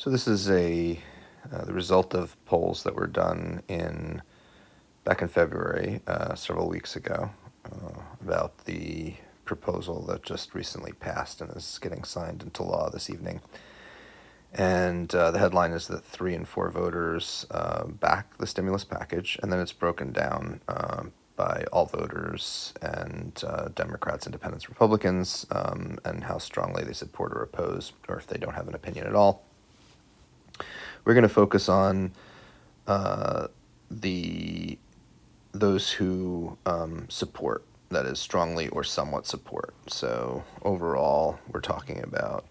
So this is the result of polls that were done back in February, several weeks ago, about the proposal that just recently passed and is getting signed into law this evening. And the headline is that 3 in 4 voters back the stimulus package, and then it's broken down by all voters and Democrats, Independents, Republicans, and how strongly they support or oppose, or if they don't have an opinion at all. We're going to focus on those who support, that is, strongly or somewhat support. So overall, we're talking about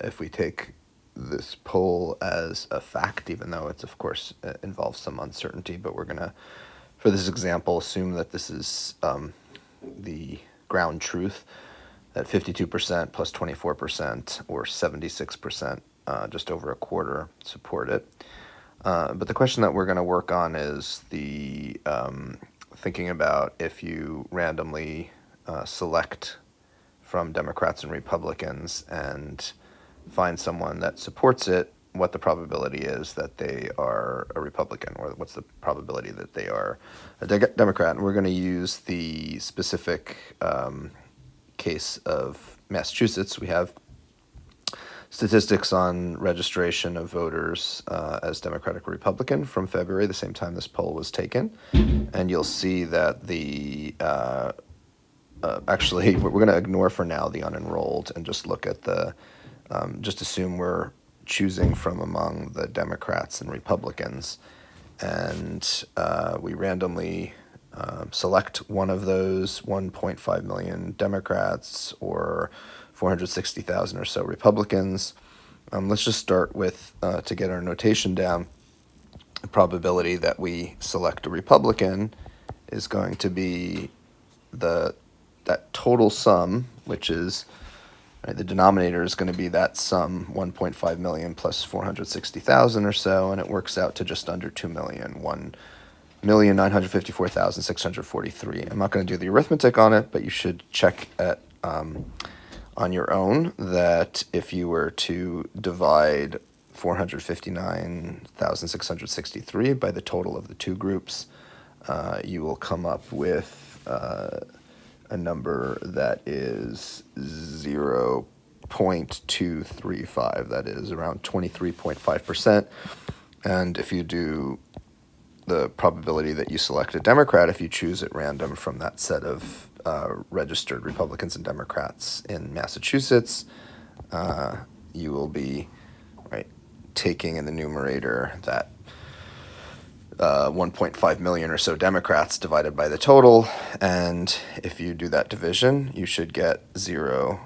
if we take this poll as a fact, even though it's, of course, involves some uncertainty, but we're going to, for this example, assume that this is the ground truth, that 52% plus 24% or 76%, just over a quarter, support it. But the question that we're going to work on is the thinking about if you randomly select from Democrats and Republicans and find someone that supports it, what the probability is that they are a Republican, or what's the probability that they are a Democrat. And we're going to use the specific case of Massachusetts. We have statistics on registration of voters as Democratic or Republican from February, the same time this poll was taken. And you'll see that the actually, we're going to ignore for now the unenrolled and just look at the, just assume we're choosing from among the Democrats and Republicans. And we randomly select one of those 1.5 million Democrats or 460,000 or so Republicans. Let's just start with, to get our notation down, the probability that we select a Republican is going to be that total sum, which is, right, the denominator is going to be that sum, 1.5 million plus 460,000 or so, and it works out to just under 2 million, 1,954,643. I'm not going to do the arithmetic on it, but you should check at on your own that if you were to divide 459,663 by the total of the two groups, you will come up with a number that is 0.235. That is around 23.5%. And if you do the probability that you select a Democrat, if you choose at random from that set of registered Republicans and Democrats in Massachusetts, you will be, right, taking in the numerator that 1.5 million or so Democrats divided by the total, and if you do that division, you should get well,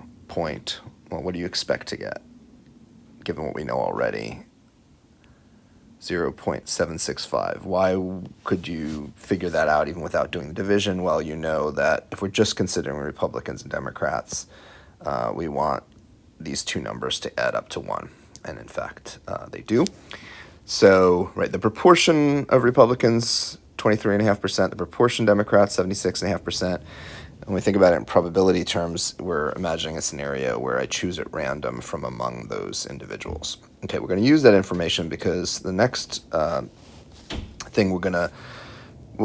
what do you expect to get, given what we know already? 0.765. Why could you figure that out even without doing the division? Well, you know that if we're just considering Republicans and Democrats, we want these two numbers to add up to 1, and in fact, they do. So, right, the proportion of Republicans, 23.5%, the proportion Democrats, 76.5%. When we think about it in probability terms, we're imagining a scenario where I choose at random from among those individuals. Okay, we're going to use that information because the next thing what we're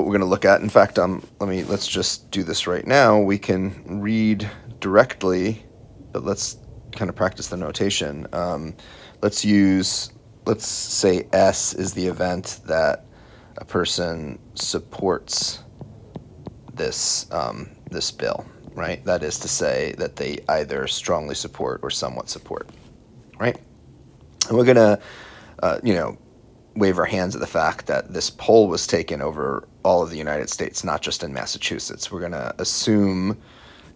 going to look at, in fact, let's just do this right now. We can read directly, but let's kind of practice the notation. Let's say S is the event that a person supports this this bill, right? That is to say that they either strongly support or somewhat support, right? And we're gonna, wave our hands at the fact that this poll was taken over all of the United States, not just in Massachusetts. We're gonna assume,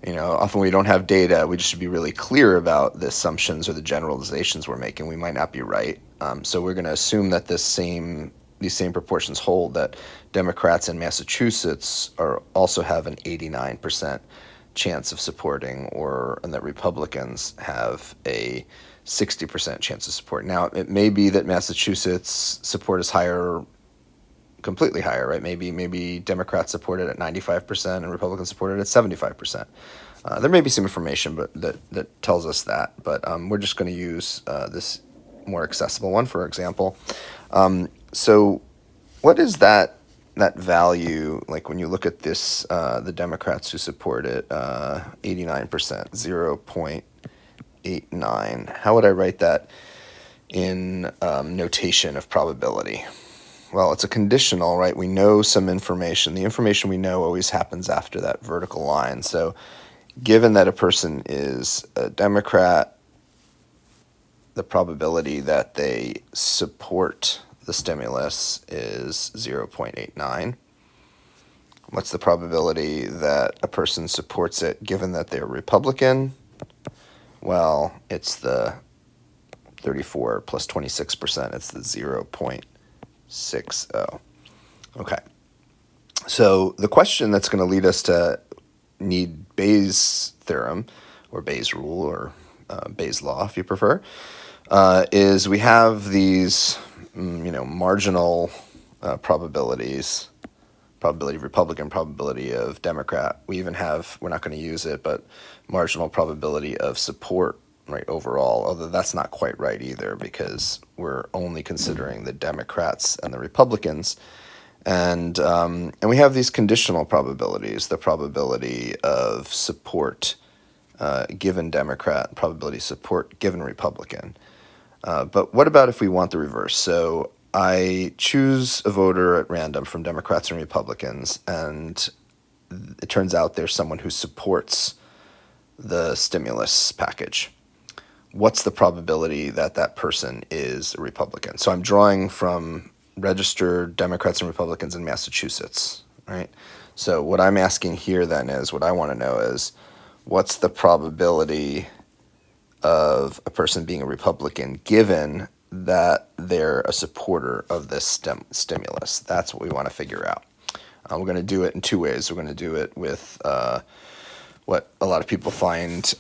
often we don't have data. We just should be really clear about the assumptions or the generalizations we're making. We might not be right. So we're going to assume that these same proportions hold, that Democrats in Massachusetts also have an 89% chance of supporting, and that Republicans have a 60% chance of support. Now, it may be that Massachusetts support is higher, completely higher, right? Maybe Democrats support it at 95% and Republicans support it at 75%. There may be some information that tells us that, but we're just going to use this more accessible one, for example. So what is that value, like when you look at this, the Democrats who support it, 89%, 0.89. How would I write that in notation of probability? Well, it's a conditional, right? We know some information. The information we know always happens after that vertical line. So given that a person is a Democrat, the probability that they support the stimulus is 0.89. What's the probability that a person supports it given that they're Republican? Well, it's the 34 plus 26%. It's the 0.60. Okay. So the question that's going to lead us to need Bayes' theorem, or Bayes' rule, or Bayes' law, if you prefer, is we have these, marginal probabilities, probability of Republican, probability of Democrat. We even have, we're not going to use it, but marginal probability of support, right, overall, although that's not quite right either because we're only considering the Democrats and the Republicans. And we have these conditional probabilities, the probability of support given Democrat, probability of support given Republican. But what about if we want the reverse? So I choose a voter at random from Democrats and Republicans, and it turns out there's someone who supports the stimulus package. What's the probability that that person is a Republican? So I'm drawing from registered Democrats and Republicans in Massachusetts, right? So what I'm asking here then is, what I want to know is, what's the probability of a person being a Republican given that they're a supporter of this stimulus? That's what we want to figure out. We're going to do it in two ways. We're going to do it with what a lot of people find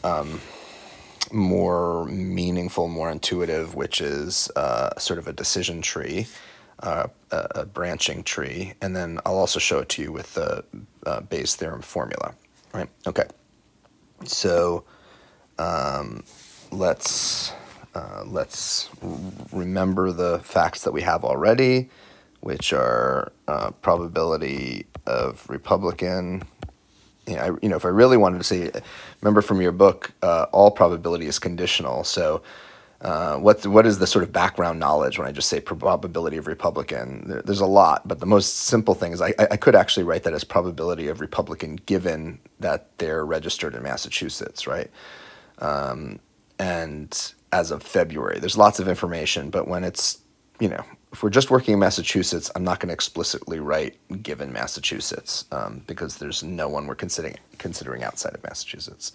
more meaningful, more intuitive, which is sort of a decision tree, a branching tree, and then I'll also show it to you with the Bayes' theorem formula, right? Okay, so let's remember the facts that we have already, which are probability of Republican. If I really wanted to say, remember from your book, all probability is conditional. So what is the sort of background knowledge when I just say probability of Republican? There's a lot, but the most simple thing is I could actually write that as probability of Republican given that they're registered in Massachusetts, right? And as of February, there's lots of information, but when it's, if we're just working in Massachusetts, I'm not going to explicitly write given Massachusetts because there's no one we're considering outside of Massachusetts.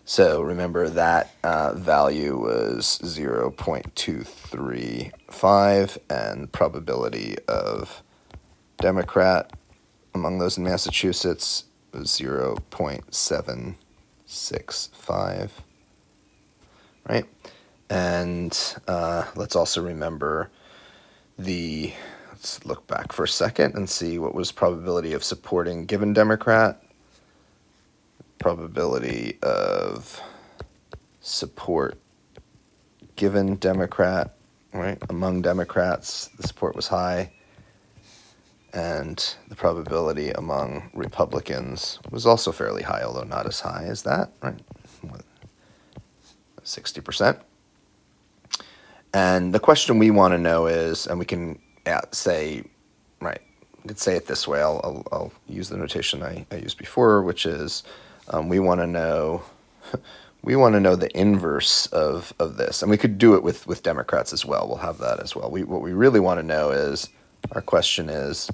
So remember that value was 0.235, and probability of Democrat among those in Massachusetts was 0.765, right? And let's also remember let's look back for a second and see what was probability of supporting given Democrat, probability of support given Democrat, right? Among Democrats, the support was high, and the probability among Republicans was also fairly high, although not as high as that, right? 60%. And the question we want to know is, and we can say, right, we could say it this way. I'll use the notation I used before, which is we want to know the inverse of this, and we could do it with Democrats as well. We'll have that as well. What we really want to know is, our question is,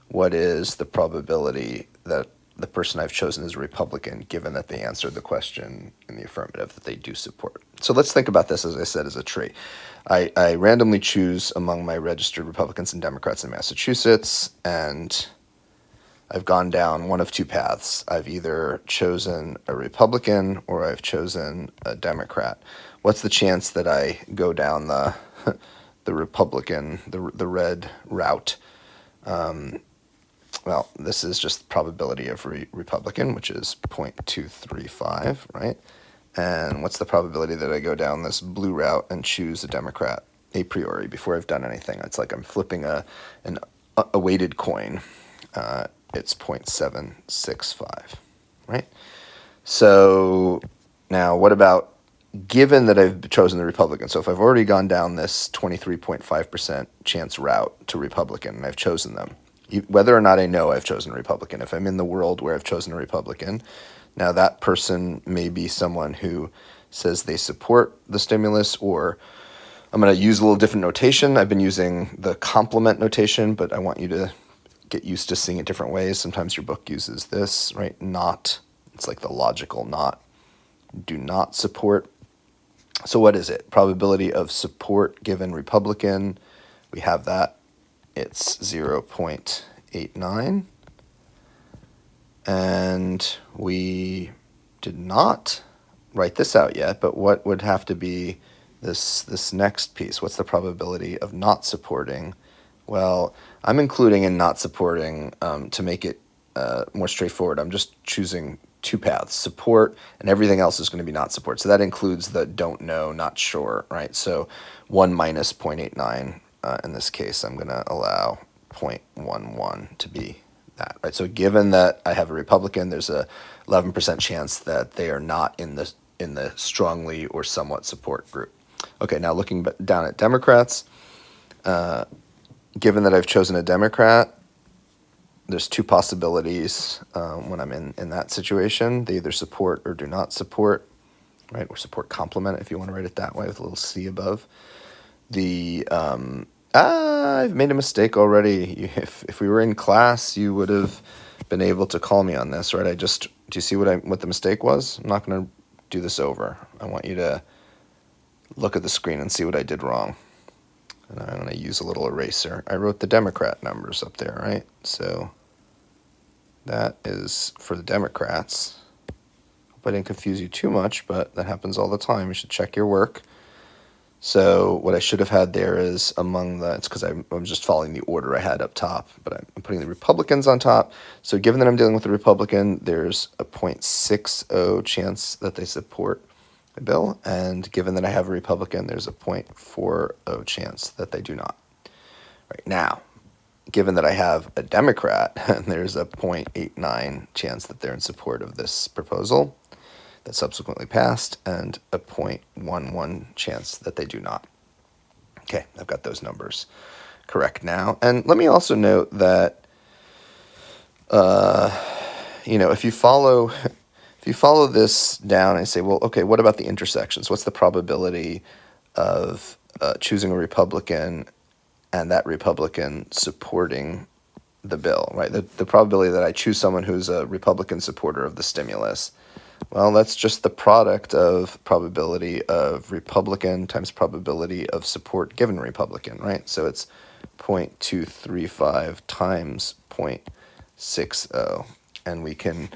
what is the probability that the person I've chosen is a Republican, given that they answered the question in the affirmative that they do support? So let's think about this, as I said, as a tree. I randomly choose among my registered Republicans and Democrats in Massachusetts, and I've gone down one of two paths. I've either chosen a Republican or I've chosen a Democrat. What's the chance that I go down the Republican, the red route? Well, this is just probability of Republican, which is 0.235, right? And what's the probability that I go down this blue route and choose a Democrat a priori before I've done anything? It's like I'm flipping a weighted coin. It's 0.765, right? So now what about given that I've chosen the Republican? So if I've already gone down this 23.5% chance route to Republican and I've chosen them, whether or not I know I've chosen a Republican, if I'm in the world where I've chosen a Republican, now that person may be someone who says they support the stimulus, or I'm going to use a little different notation. I've been using the complement notation, but I want you to get used to seeing it different ways. Sometimes your book uses this, right? Not, it's like the logical not, do not support. So what is it? Probability of support given Republican. We have that. It's 0.89. And we did not write this out yet, but what would have to be this next piece? What's the probability of not supporting? Well, I'm including in not supporting to make it more straightforward. I'm just choosing two paths, support, and everything else is going to be not support. So that includes the don't know, not sure, right? So 1 minus 0.89 in this case, I'm going to allow 0.11 to be that, right? So given that I have a Republican, there's a 11% chance that they are not in the strongly or somewhat support group. Okay, now looking down at Democrats, given that I've chosen a Democrat, there's two possibilities when I'm in that situation. They either support or do not support, right? Or support complement, if you want to write it that way with a little C above. I've made a mistake already. If we were in class, you would have been able to call me on this, right? Do you see what the mistake was? I'm not going to do this over. I want you to look at the screen and see what I did wrong. And I'm going to use a little eraser. I wrote the Democrat numbers up there, right? So that is for the Democrats. Hope I didn't confuse you too much, but that happens all the time. You should check your work. So what I should have had there is it's because I'm just following the order I had up top, but I'm putting the Republicans on top. So given that I'm dealing with a Republican, there's a 0.60 chance that they support the bill. And given that I have a Republican, there's a 0.40 chance that they do not. Right now, given that I have a Democrat, there's a 0.89 chance that they're in support of this proposal that subsequently passed, and a 0.11 chance that they do not. Okay, I've got those numbers correct now. And let me also note that, if you follow this down and say, well, okay, what about the intersections? What's the probability of choosing a Republican and that Republican supporting the bill, right? The probability that I choose someone who's a Republican supporter of the stimulus. Well, that's just the product of probability of Republican times probability of support given Republican, right? So it's 0.235 times 0.60. And we can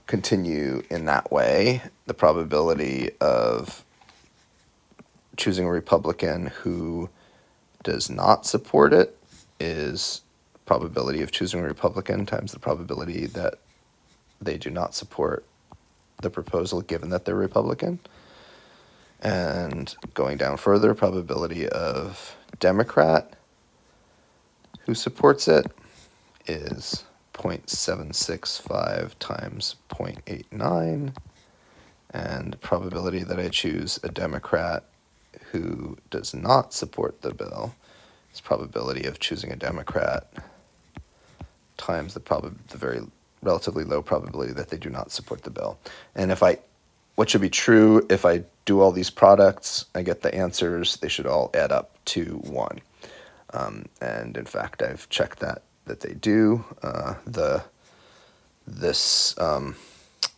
continue in that way. The probability of choosing a Republican who does not support it is probability of choosing a Republican times the probability that they do not support the proposal given that they're Republican. And going down further, probability of Democrat who supports it is 0.765 times 0.89. And probability that I choose a Democrat who does not support the bill is probability of choosing a Democrat times the very relatively low probability that they do not support the bill. And what should be true, if I do all these products, I get the answers, they should all add up to 1. And in fact, I've checked that they do. Let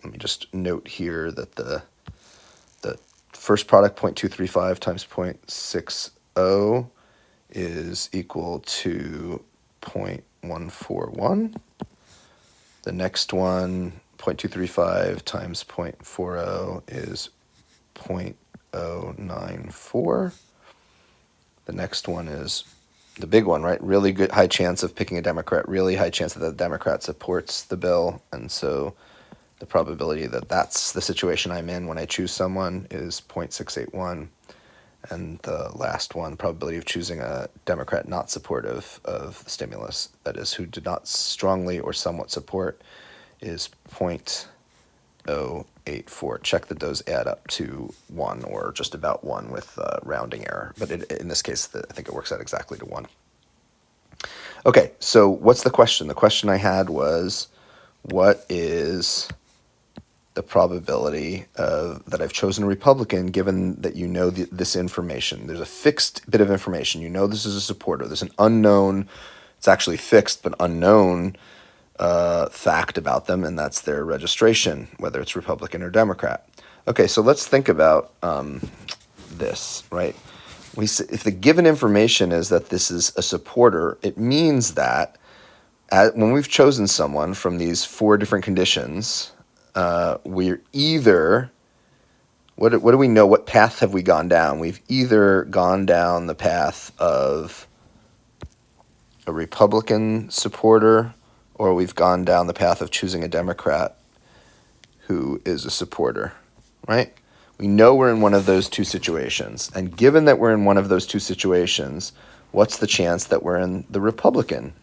me just note here that the first product, 0.235 times 0.60, is equal to 0.141. The next one, 0.235 times 0.40, is 0.094. The next one is the big one, right? Really good, high chance of picking a Democrat, really high chance that the Democrat supports the bill. And so the probability that that's the situation I'm in when I choose someone is 0.681. And the last one, probability of choosing a Democrat not supportive of the stimulus, that is, who did not strongly or somewhat support, is 0.084. Check that those add up to 1 or just about 1 with rounding error. But in this case, I think it works out exactly to 1. Okay, so what's the question? The question I had was, what is the probability that I've chosen a Republican, given that you know this information? There's a fixed bit of information. You know this is a supporter. There's an unknown, it's actually fixed, but unknown fact about them, and that's their registration, whether it's Republican or Democrat. Okay, so let's think about this, right? If the given information is that this is a supporter, it means that when we've chosen someone from these 4 different conditions, we're either, what do we know? What path have we gone down? We've either gone down the path of a Republican supporter, or we've gone down the path of choosing a Democrat who is a supporter, right? We know we're in one of those 2 situations. And given that we're in one of those 2 situations, what's the chance that we're in the Republican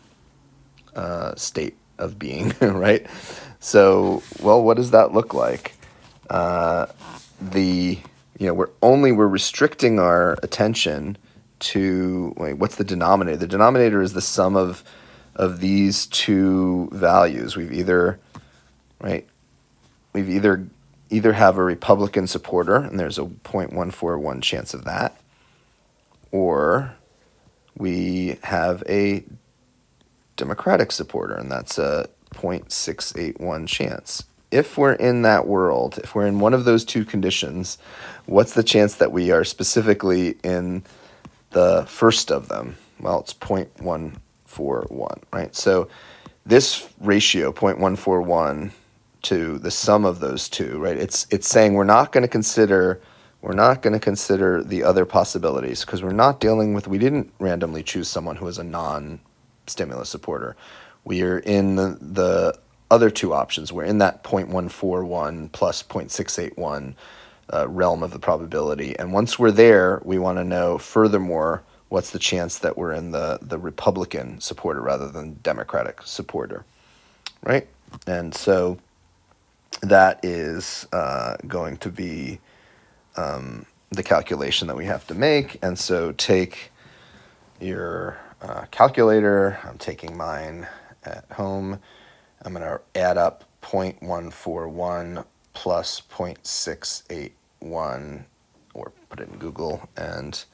state of being, right? So, well, what does that look like? We're restricting our attention to, what's the denominator? The denominator is the sum of these 2 values. We've either have a Republican supporter, and there's a 0.141 chance of that, or we have a Democratic supporter, and that's a 0.681 chance. If we're in that world, if we're in one of those 2 conditions, what's the chance that we are specifically in the first of them? Well, it's 0.141, right? So this ratio, 0.141 to the sum of those 2, right? It's saying we're not going to consider the other possibilities, because we didn't randomly choose someone who is a non-stimulus supporter. We are in the other 2 options. We're in that 0.141 plus 0.681 realm of the probability. And once we're there, we want to know, furthermore, what's the chance that we're in the Republican supporter rather than Democratic supporter, right? And so that is going to be the calculation that we have to make. And so take your calculator. I'm taking mine at home. I'm going to add up 0.141 plus 0.681, or put it in Google, and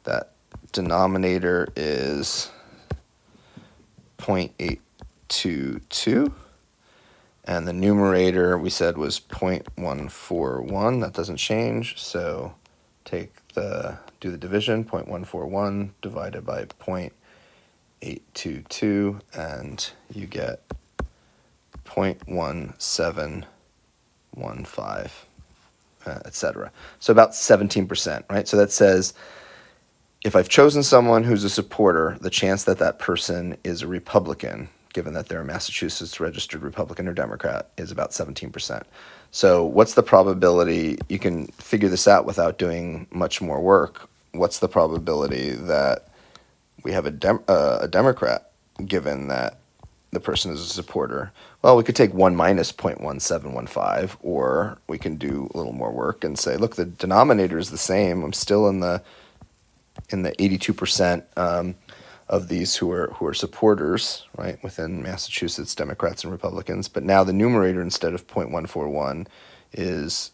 that denominator is 0.822. And the numerator we said was 0.141. That doesn't change. So do the division, 0.141 divided by 0.822, and you get 0.1715, etc. So about 17%, right? So that says if I've chosen someone who's a supporter, the chance that that person is a Republican, given that they're a Massachusetts registered Republican or Democrat, is about 17%. So what's the probability? You can figure this out without doing much more work. What's the probability that we have a Democrat, given that the person is a supporter? Well, we could take 1 minus 0.1715, or we can do a little more work and say, look, the denominator is the same. I'm still in the 82% of these who are supporters, right, within Massachusetts, Democrats and Republicans. But now the numerator, instead of 0.141, is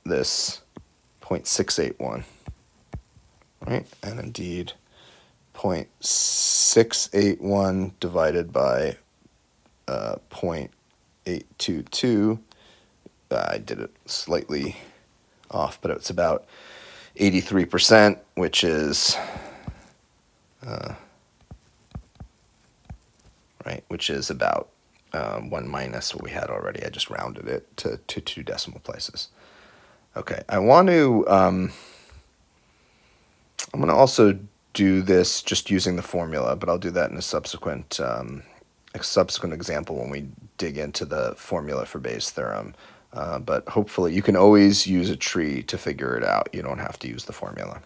this 0.681, right? And indeed, 0.681 divided by 0.822, I did it slightly off, but it's about 83%, which is about 1 minus what we had already. I just rounded it to 2 decimal places. Okay, I'm going to also do this just using the formula, but I'll do that in a subsequent a subsequent example when we dig into the formula for Bayes' theorem. But hopefully you can always use a tree to figure it out. You don't have to use the formula.